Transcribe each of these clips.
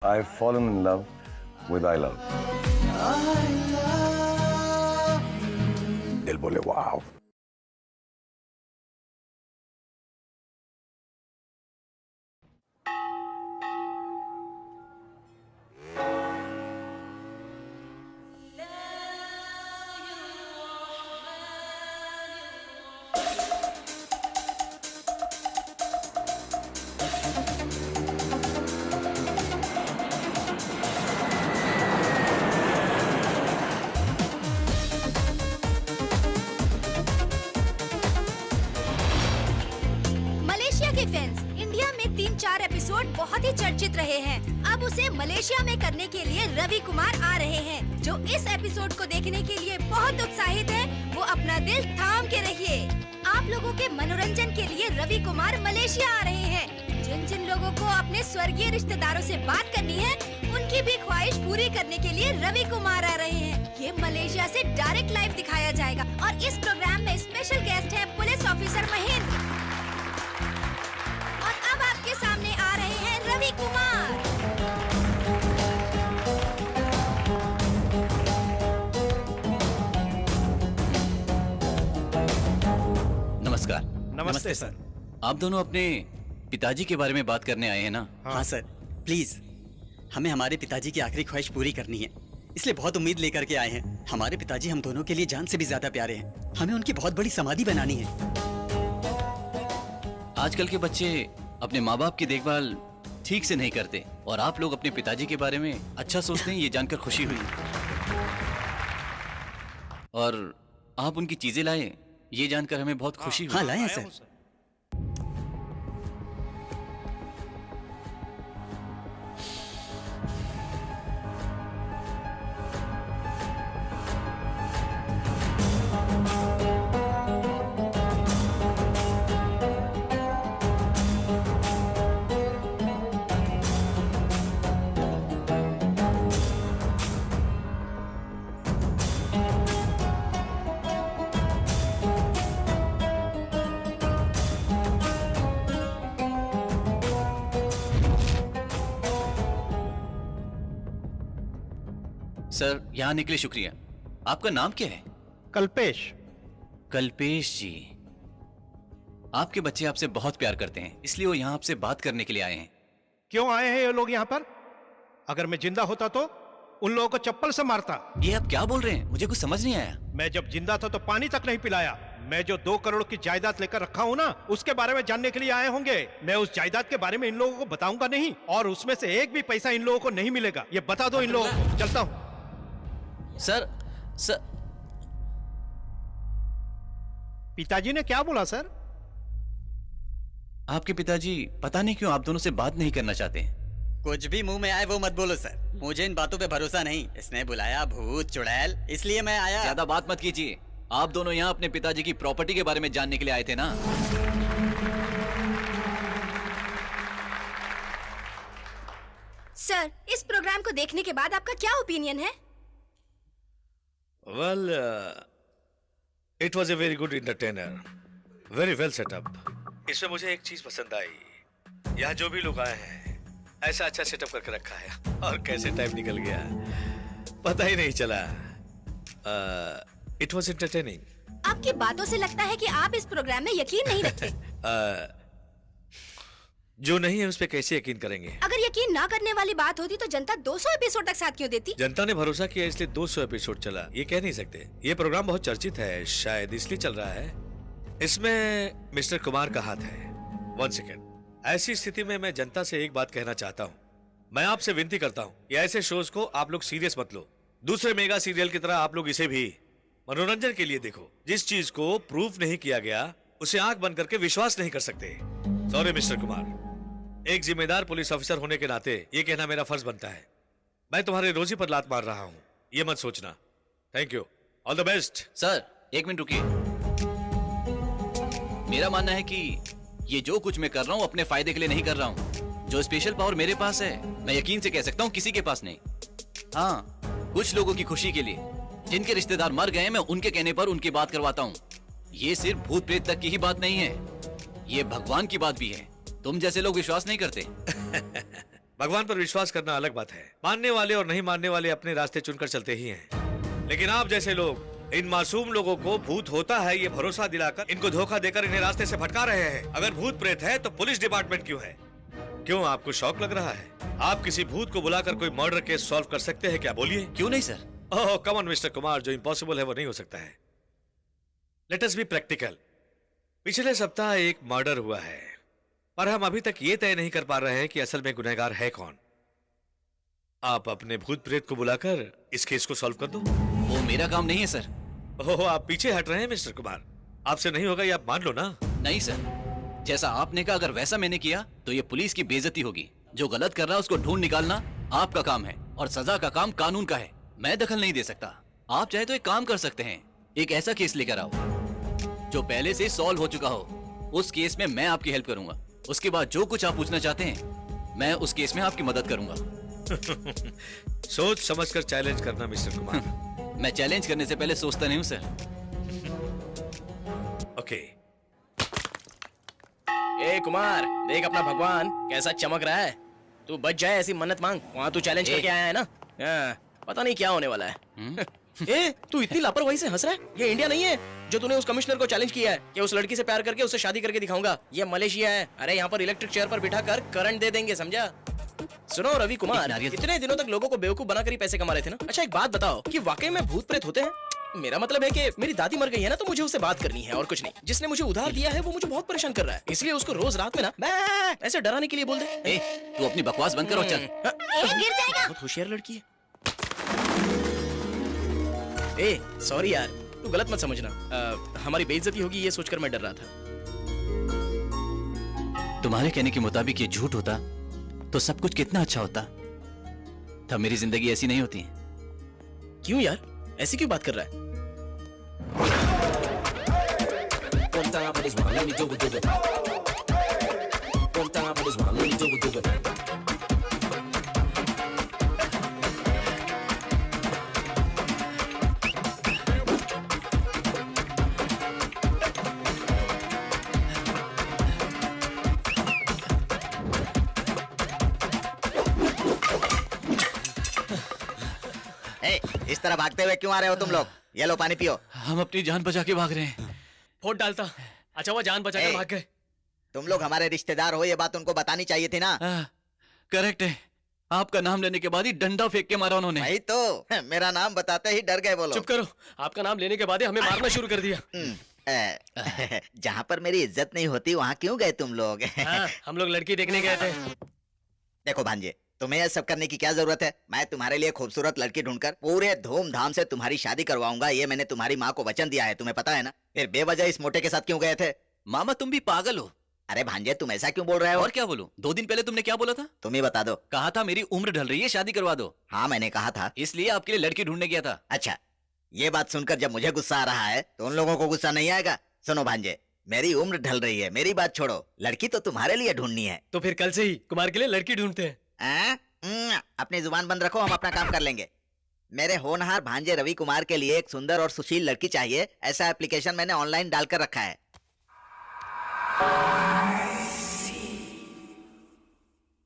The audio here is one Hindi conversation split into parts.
I've fallen in love with I love. दिल बोले वाव. इंडिया में 3-4 एपिसोड बहुत ही चर्चित रहे हैं। अब उसे मलेशिया में करने के लिए रवि कुमार आ रहे हैं। जो इस एपिसोड को देखने के लिए बहुत उत्साहित है, वो अपना दिल थाम के रहिए। आप लोगों के मनोरंजन के लिए रवि कुमार मलेशिया आ रहे हैं। जिन जिन लोगों को अपने स्वर्गीय रिश्तेदारों से बात करनी है, उनकी भी ख्वाहिश पूरी करने के लिए रवि कुमार आ रहे हैं। ये मलेशिया से डायरेक्ट लाइव दिखाया जाएगा और इस प्रोग्राम में स्पेशल गेस्ट है पुलिस ऑफिसर महेंद्र। अब आपके सामने आ रहे हैं रवि कुमार। नमस्कार। नमस्ते सर। आप दोनों अपने पिताजी के बारे में बात करने आए हैं ना? हाँ सर, प्लीज हमें हमारे पिताजी की आखिरी ख्वाहिश पूरी करनी है, इसलिए बहुत उम्मीद लेकर के आए हैं। हमारे पिताजी हम दोनों के लिए जान से भी ज्यादा प्यारे हैं। हमें उनकी बहुत बड़ी समाधि बनानी है। आजकल के बच्चे अपने माँ बाप की देखभाल ठीक से नहीं करते और आप लोग अपने पिताजी के बारे में अच्छा सोचते हैं, ये जानकर खुशी हुई। और आप उनकी चीजें लाए, ये जानकर हमें बहुत खुशी हुई। हाँ लाए हैं सर। सर, यहाँ आने के लिए शुक्रिया। आपका नाम क्या है? कल्पेश। कल्पेश जी, आपके बच्चे आपसे बहुत प्यार करते हैं, इसलिए वो यहाँ आपसे बात करने के लिए आए हैं। क्यों आए हैं ये लोग यहाँ पर? अगर मैं जिंदा होता तो उन लोगों को चप्पल से मारता। ये आप क्या बोल रहे हैं? मुझे कुछ समझ नहीं आया। मैं जब जिंदा था तो पानी तक नहीं पिलाया। मैं जो 2 करोड़ की जायदाद लेकर रखा हूँ ना, उसके बारे में जानने के लिए आए होंगे। मैं उस जायदाद के बारे में इन लोगों को बताऊंगा नहीं, और उसमें से एक भी पैसा इन लोगों को नहीं मिलेगा। ये बता दो इन लोगों को। चलता हूँ। सर, पिताजी ने क्या बोला सर? आपके पिताजी पता नहीं क्यों आप दोनों से बात नहीं करना चाहते। कुछ भी मुंह में आए वो मत बोलो सर। मुझे इन बातों पे भरोसा नहीं। इसने बुलाया भूत चुड़ैल, इसलिए मैं आया। ज्यादा बात मत कीजिए। आप दोनों यहाँ अपने पिताजी की प्रॉपर्टी के बारे में जानने के लिए आए थे ना? सर, इस प्रोग्राम को देखने के बाद आपका क्या ओपिनियन है? Well, it was a very good entertainer. Very well set up. इसमें मुझे एक चीज पसंद आई। यहाँ जो भी लोग आए हैं, ऐसा अच्छा सेटअप करके रखा है, और कैसे टाइम निकल गया पता ही नहीं चला। It was entertaining. आपकी बातों से लगता है कि आप इस प्रोग्राम में यकीन नहीं रखते। जो नहीं है उस पे कैसे यकीन करेंगे? अगर यकीन ना करने वाली बात होती तो जनता 200 एपिसोड तक साथ क्यों देती? जनता ने भरोसा किया इसलिए 200 एपिसोड चला, ये कह नहीं सकते। ये प्रोग्राम बहुत चर्चित है, शायद इसलिए चल रहा है। इसमें मिस्टर कुमार का हाथ है। 1 सेकेंड। ऐसी स्थिति में मैं जनता से एक बात कहना चाहता हूँ। मैं आपसे विनती करता हूँ कि ऐसे शोज को आप लोग सीरियस मत लो। दूसरे मेगा सीरियल की तरह आप लोग इसे भी मनोरंजन के लिए देखो। जिस चीज को प्रूफ नहीं किया गया, उसे आंख बंद करके विश्वास नहीं कर सकते। सॉरी मिस्टर कुमार, एक जिम्मेदार पुलिस ऑफिसर होने के नाते ये कहना मेरा फर्ज बनता है। मैं तुम्हारे रोजी पर लात मार रहा हूँ, ये मत सोचना। Thank you, all the best. Sir, 1 minute रुकिए। मेरा मानना है कि ये जो कुछ मैं कर रहा हूँ अपने फायदे के लिए नहीं कर रहा हूँ। जो स्पेशल पावर मेरे पास है, मैं यकीन से कह सकता हूँ किसी के पास नहीं। हाँ, कुछ लोगों की खुशी के लिए, जिनके रिश्तेदार मर गए, मैं उनके कहने पर उनकी बात करवाता हूँ। ये सिर्फ भूत प्रेत तक की ही बात नहीं है, ये भगवान की बात भी है। तुम जैसे लोग विश्वास नहीं करते। भगवान पर विश्वास करना अलग बात है। मानने वाले और नहीं मानने वाले अपने रास्ते चुनकर चलते ही हैं। लेकिन आप जैसे लोग इन मासूम लोगों को भूत होता है ये भरोसा दिलाकर इनको धोखा देकर इन्हें रास्ते से भटका रहे हैं। अगर भूत प्रेत है तो पुलिस डिपार्टमेंट क्यों है? क्यों आपको शौक लग रहा है? आप किसी भूत को बुलाकर कोई मर्डर केस सॉल्व कर सकते हैं क्या? बोलिए। क्यों नहीं sir? Oh come on mister Kumar, जो इम्पॉसिबल है वो नहीं हो सकता है। Let us be practical. पिछले सप्ताह एक मर्डर हुआ है, पर हम अभी तक ये तय नहीं कर पा रहे हैं कि असल में गुनहगार है कौन। आप अपने भूत प्रेत को बुलाकर इस केस को सॉल्व कर दो। वो मेरा काम नहीं है सर। ओह आप पीछे हट रहे हैं मिस्टर कुमार, आपसे नहीं होगा ये आप मान लो ना। नहीं सर, जैसा आपने कहा अगर वैसा मैंने किया तो ये पुलिस की बेइज्जती होगी। जो गलत कर रहा है उसको ढूंढ निकालना आपका काम है और सजा का काम कानून का है। मैं दखल नहीं दे सकता। आप चाहे तो एक काम कर सकते हैं, एक ऐसा केस लेकर आओ जो पहले से सॉल्व हो चुका हो। उस केस में मैं आपकी हेल्प करूंगा। उसके बाद जो कुछ आप पूछना चाहते हैं मैं उस केस में आपकी मदद करूंगा। सोच समझकर चैलेंज करना मिस्टर कुमार। मैं चैलेंज करने से पहले सोचता नहीं हूँ सर। ओके। ए कुमार, देख अपना भगवान कैसा चमक रहा है। तू बच जाए ऐसी मन्नत मांग। वहाँ तू चैलेंज करके आया है ना। पता नहीं क्या होने वाला है। ए, तू इतनी लापरवाही से हंस रहा है? ये इंडिया नहीं है जो तूने उस कमिश्नर को चैलेंज किया है कि उस लड़की से प्यार करके उससे शादी करके दिखाऊंगा। ये मलेशिया है। अरे यहाँ पर इलेक्ट्रिक चेयर पर बिठाकर करंट दे देंगे, समझा? सुनो रवि कुमार, इतने दिनों तक लोगों को बेवकूफ बनाकर ही पैसे कमा रहे थे ना। अच्छा एक बात बताओ कि वाकई में भूत प्रेत होते हैं? मेरा मतलब है कि मेरी दादी मर गई है ना, तो मुझे उससे बात करनी है और कुछ नहीं। जिसने मुझे उधार दिया है वो मुझे बहुत परेशान कर रहा है, इसलिए उसको रोज रात में ना ऐसे डराने के लिए बोल दे। ए, तू अपनी बकवास बंद कर और चल। गिर जाएगा। बहुत होशियार लड़की है। ए सॉरी यार, तू गलत मत समझना। हमारी बेइज्जती होगी ये सोचकर मैं डर रहा था। तुम्हारे कहने के मुताबिक ये झूठ होता तो सब कुछ कितना अच्छा होता। तब मेरी जिंदगी ऐसी नहीं होती। क्यों यार, ऐसी क्यों बात कर रहा है? इस तरह भागते हुए क्यों आ रहे हो तुम लोग? ये लो पानी पियो। हम अपनी जान बचा के भाग रहे हैं। फोट डालता। अच्छा वो जान बचाकर भाग गए। तुम लोग हमारे रिश्तेदार हो, ये बात उनको बतानी चाहिए थी ना। करेक्ट है। आपका नाम लेने के बाद ही डंडा फेंक के मारा उन्होंने। भाई तो मेरा नाम बताते ही डर गए बोलो। चुप करो, आपका नाम लेने के बाद ही हमें मारना शुरू कर दिया। जहाँ पर मेरी इज्जत नहीं होती वहाँ क्यों गए तुम लोग? हम लोग लड़की देखने गए थे। देखो भांजे, तुम्हें यह सब करने की क्या जरूरत है? मैं तुम्हारे लिए खूबसूरत लड़की ढूंढकर पूरे धूमधाम से तुम्हारी शादी करवाऊंगा। ये मैंने तुम्हारी माँ को वचन दिया है, तुम्हें पता है ना। फिर बेवजह इस मोटे के साथ क्यों गए थे? मामा तुम भी पागल हो। अरे भांजे तुम ऐसा क्यों बोल रहे हो? और क्या बोलूं? 2 दिन पहले तुमने क्या बोला था? तुम ही बता दो। कहा था मेरी उम्र ढल रही है, शादी करवा दो। हाँ मैंने कहा था। इसलिए आपके लिए लड़की ढूंढने गया था। अच्छा, ये बात सुनकर जब मुझे गुस्सा आ रहा है तो उन लोगों को गुस्सा नहीं आएगा? सुनो भांजे, मेरी उम्र ढल रही है, मेरी बात छोड़ो, लड़की तो तुम्हारे लिए ढूंढनी है। तो फिर कल से ही कुमार के लिए लड़की ढूंढते हैं। अपनी जुबान बंद रखो, हम अपना काम कर लेंगे। मेरे होनहार भांजे रवि कुमार के लिए एक सुंदर और सुशील लड़की चाहिए, ऐसा एप्लीकेशन मैंने ऑनलाइन डालकर रखा है।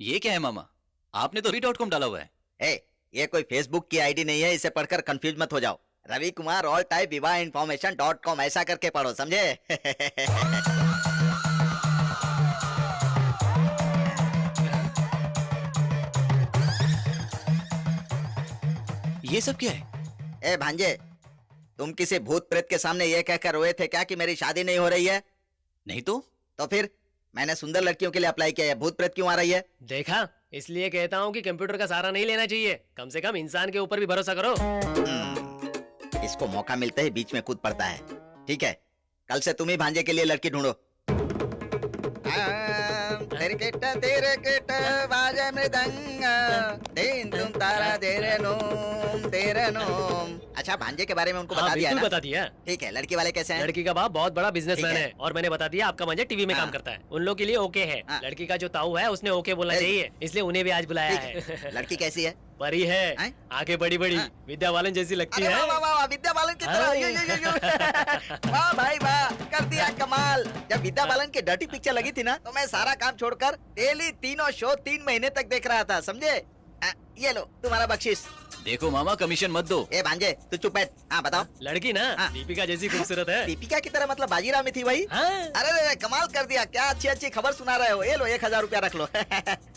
ये क्या है मामा? आपने तो revie.com डाला हुआ है। ये कोई फेसबुक की आईडी नहीं है, इसे पढ़कर कंफ्यूज मत हो जाओ। रवि कुमार ऑल टाइप विवाह इन्फॉर्मेशन.com ऐसा करके पढ़ो, समझे? ये सब क्या है? भांजे, तुम किसी भूत प्रेत के सामने ये कहकर रोए थे क्या कि मेरी शादी नहीं हो रही है? नहीं तो फिर मैंने सुंदर लड़कियों के लिए अप्लाई किया है, भूत प्रेत क्यों आ रही है? देखा, इसलिए कहता हूँ कि कंप्यूटर का सहारा नहीं लेना चाहिए। कम से कम इंसान के ऊपर भी भरोसा करो। इसको मौका मिलते ही बीच में कूद पड़ता है। ठीक है, कल से तुम ही भांजे के लिए लड़की ढूंढो। तेरे किट बाजे मृदंग, दिन तुम तारा तेरे नोम। अच्छा अच्छा भांजे के बारे में उनको हाँ, बता दिया बिल्कुल ना? बता दिया। ठीक है, लड़की वाले कैसे हैं? लड़की का बाप बहुत बड़ा बिजनेसमैन ठीक है। है और मैंने बता दिया आपका भांजा टीवी में हाँ। काम करता है। उन लोग के लिए ओके है। हाँ। लड़की का जो ताऊ है उसने ओके बोलना ए- चाहिए, इसलिए उन्हें भी आज बुलाया ठीक है। है। लड़की कैसी है? परी है, हैं? आगे बड़ी बड़ी, हाँ। विद्या बालन जैसी लगती अरे है। वाह वाह वाह, विद्या बालन की तरह। हाँ। यो। वाह भाई वाह, कर दिया कमाल। जब विद्या बालन की डर्टी पिक्चर लगी थी ना, तो मैं सारा काम छोड़कर डेली तीनों शो 3 महीने तक देख रहा था, समझे? ये लो तुम्हारा बख्शिश। देखो मामा, कमीशन मत दो। ए भांजे तू चुप बैठ। हाँ बताओ। लड़की ना हाँ। दीपिका जैसी खूबसूरत है। दीपिका की तरह मतलब बाजीराव में थी वही? हाँ। अरे कमाल कर दिया, क्या अच्छी अच्छी खबर सुना रहे हो। ये लो 1000 रुपया रख लो।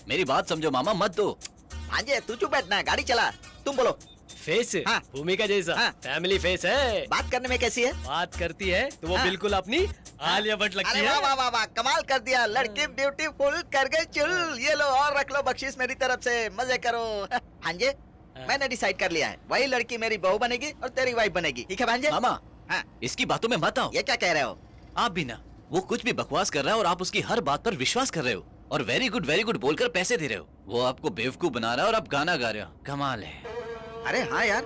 मेरी बात समझो मामा, मत दो। भांजे तू चुप बैठना, गाड़ी चला। तुम बोलो। फेस हाँ। भूमिका जैसा, हाँ। फैमिली फेस है। बात करने में कैसी है? बात करती है तो वो हाँ। बिल्कुल अपनी आलिया भट्ट लगती अरे है। वाह वाह वाह वाह, कमाल कर दिया। लड़की ब्यूटीफुल कर गई चुल। ये लो और रख लो बख्शीश मेरी तरफ से, मजे करो। भांजे मैंने डिसाइड कर लिया है, वही लड़की मेरी बहू बनेगी और तेरी वाइफ बनेगी, ठीक है भांजे? मामा, हाँ। इसकी बातों में मत आओ। ये क्या कह रहे हो? आप भी ना, वो कुछ भी बकवास कर रहा है और आप उसकी हर बात पर विश्वास कर रहे हो और वेरी गुड बोलकर पैसे दे रहे हो। वो आपको बेवकूफ बना रहा है और आप गाना गा रहे हो। कमाल है। अरे हाँ यार।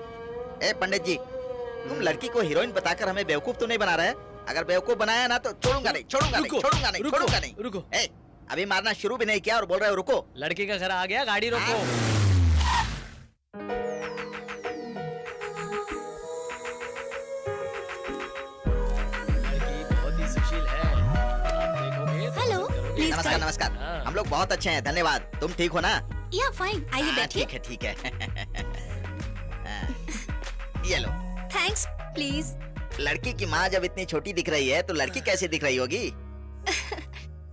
ए पंडित जी, तुम लड़की को हीरोइन बताकर हमें बेवकूफ तो नहीं बना रहे? अगर बेवकूफ बनाया ना तो छोड़ूंगा नहीं, छोड़ूंगा नहीं, रुको, छोड़ूंगा नहीं, रुको, छोड़ूंगा नहीं। रुको। ए, अभी मारना शुरू भी नहीं किया और बोल रहे हो रुको। लड़की का घर आ गया, गाड़ी रोको। लड़की बहुत ही सुशील है, आप देखोगे तो हेलो, पसंद करोगे। प्लीज नमस्कार come. नमस्कार। हाँ। हम लोग बहुत अच्छे हैं, धन्यवाद। तुम ठीक हो ना? या फाइन, आइए हाँ, बैठिए। ठीक है ठीक है। हाँ, ये लो। Thanks, please. लड़की की माँ जब इतनी छोटी दिख रही है तो लड़की कैसी दिख रही होगी?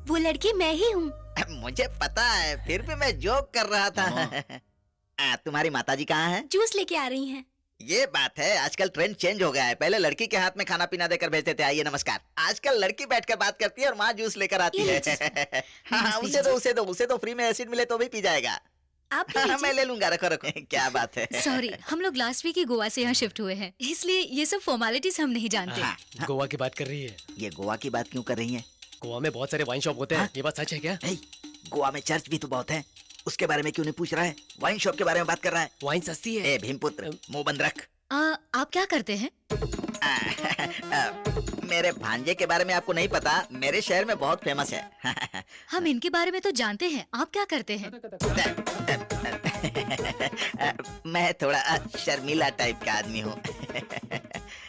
वो लड़की मैं ही हूँ। मुझे पता है, फिर भी मैं जोक कर रहा था। तुम्हारी माताजी कहाँ है? जूस लेके आ रही हैं। ये बात है, आजकल ट्रेंड चेंज हो गया है। पहले लड़की के हाथ में खाना पीना देकर भेजते थे, आइए नमस्कार। आजकल लड़की बैठकर बात करती है और माँ जूस लेकर आती ये है। हाँ, उसे तो फ्री में एसिड मिले तो भी पी जाएगा। आप भी हाँ, मैं लीजिए। ले लूंगा, रखो रखो। क्या बात है? सॉरी, हम लोग लास्ट वीक ही गोवा से यहाँ शिफ्ट हुए हैं, इसलिए ये सब फॉर्मेलिटीज हम नहीं जानते। हाँ, गोवा की बात कर रही है। ये गोवा की बात क्यों कर रही है? गोवा में बहुत सारे वाइन शॉप होते हैं, हाँ? ये बात सच है क्या? ए, गोवा में चर्च भी तो बहुत है, उसके बारे में क्यों नहीं पूछ रहा है? वाइन शॉप के बारे में बात कर रहा है। वाइन सस्ती है। ए भीमपुत्र, मुंह बंद रख। आप क्या करते हैं? मेरे भांजे के बारे में आपको नहीं पता, मेरे शहर में बहुत फेमस है। हम इनके बारे में तो जानते हैं, आप क्या करते हैं? मैं थोड़ा शर्मीला टाइप का आदमी हूँ।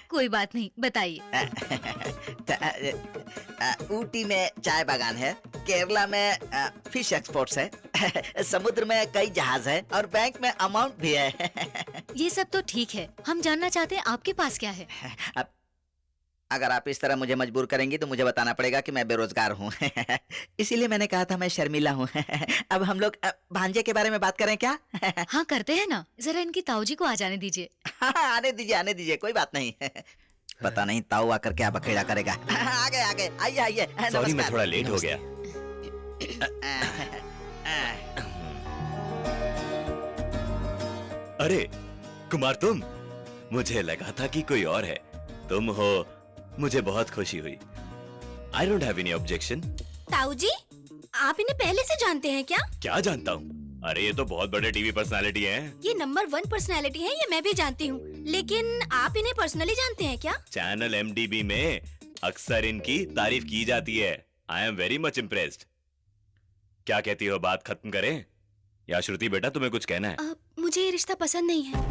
कोई बात नहीं, बताइए। ऊटी में चाय बागान है, केरला में फिश एक्सपोर्ट्स है, समुद्र में कई जहाज है और बैंक में अमाउंट भी है। ये सब तो ठीक है, हम जानना चाहते हैं आपके पास क्या है। अब अगर आप इस तरह मुझे मजबूर करेंगी तो मुझे बताना पड़ेगा कि मैं बेरोजगार हूँ। इसीलिए मैंने कहा था मैं शर्मिला हूँ। अब हम लोग भांजे के बारे में बात करें क्या? हाँ करते हैं ना, जरा इनकी ताऊजी को आ जाने दीजिए। हाँ, आने दीजिए, कोई बात नहीं। पता नहीं ताऊ आकर क्या बखेड़ा करेगा। आगे आइए आइए। सॉरी, मैं नमस्कार। थोड़ा लेट हो गया। अरे कुमार, तुम? मुझे लगा था कि कोई और है। तुम हो, मुझे बहुत खुशी हुई। I don't have any objection. ताऊ जी, आप इन्हें पहले से जानते हैं क्या? क्या जानता हूँ? अरे ये तो बहुत बड़े टीवी पर्सनालिटी हैं। ये नंबर 1 पर्सनालिटी है, ये मैं भी जानती हूँ। लेकिन आप इन्हें पर्सनली जानते हैं क्या? चैनल MDB में अक्सर इनकी तारीफ की जाती है। I am very much impressed. क्या कहती हो, बात खत्म करें? या श्रुति बेटा, तुम्हें कुछ कहना है? मुझे ये रिश्ता पसंद नहीं है।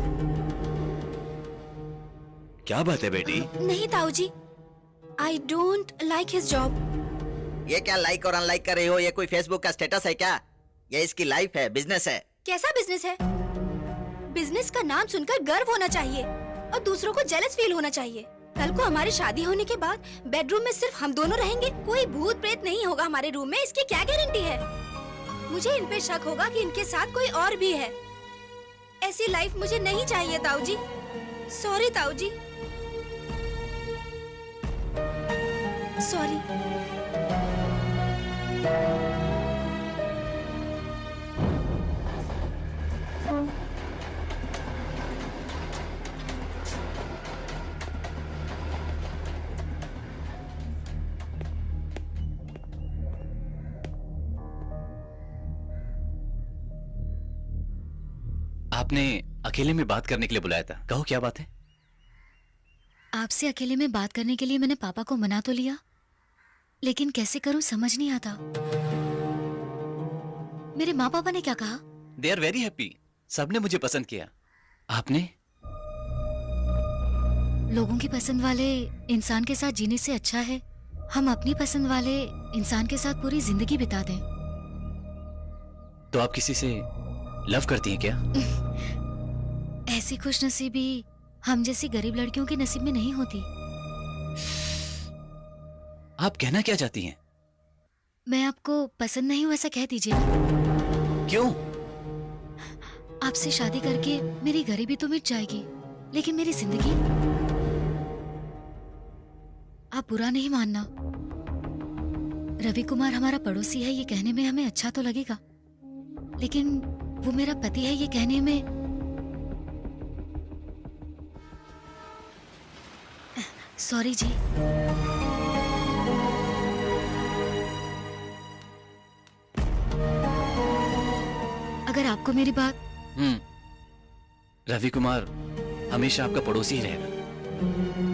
क्या बात है बेटी? नहीं ताऊ जी, I don't like his job. ये क्या लाइक और अनलाइक कर रही हो? ये कोई फेसबुक का स्टेटस है क्या? ये इसकी लाइफ है, बिजनेस है। कैसा बिजनेस है? बिजनेस का नाम सुनकर गर्व होना चाहिए और दूसरों को जेलस फील होना चाहिए। कल को हमारी शादी होने के बाद बेडरूम में सिर्फ हम दोनों रहेंगे, कोई भूत प्रेत नहीं होगा हमारे रूम में, इसकी क्या गारंटी है? मुझे इन पे शक होगा कि इनके साथ कोई और भी है। ऐसी लाइफ मुझे नहीं चाहिए ताऊ जी। सॉरी ताऊ जी, सॉरी। आपने अकेले में बात करने के लिए बुलाया था, कहो क्या बात है? आपसे अकेले में बात करने के लिए मैंने पापा को मना तो लिया, लेकिन कैसे करूं समझ नहीं आता। मेरे माँ पापा ने क्या कहा? They are very happy. सबने मुझे पसंद किया। आपने? लोगों की पसंद वाले इंसान के साथ जीने से अच्छा है हम अपनी पसंद वाले इंसान के साथ पूरी जिंदगी बिता दें। तो आप किसी से लव करती हैं क्या? ऐसी खुशनसीबी हम जैसी गरीब लड़कियों के नसीब में नहीं होती। आप कहना क्या चाहती हैं? मैं आपको पसंद नहीं हूं ऐसा कह दीजिए। क्यों? आपसे शादी करके मेरी गरीबी तो मिट जाएगी, लेकिन मेरी जिंदगी? आप बुरा नहीं मानना, रवि कुमार हमारा पड़ोसी है ये कहने में हमें अच्छा तो लगेगा, लेकिन वो मेरा पति है ये कहने में सॉरी जी। अगर आपको मेरी बात रवि कुमार हमेशा आपका पड़ोसी ही रहेगा।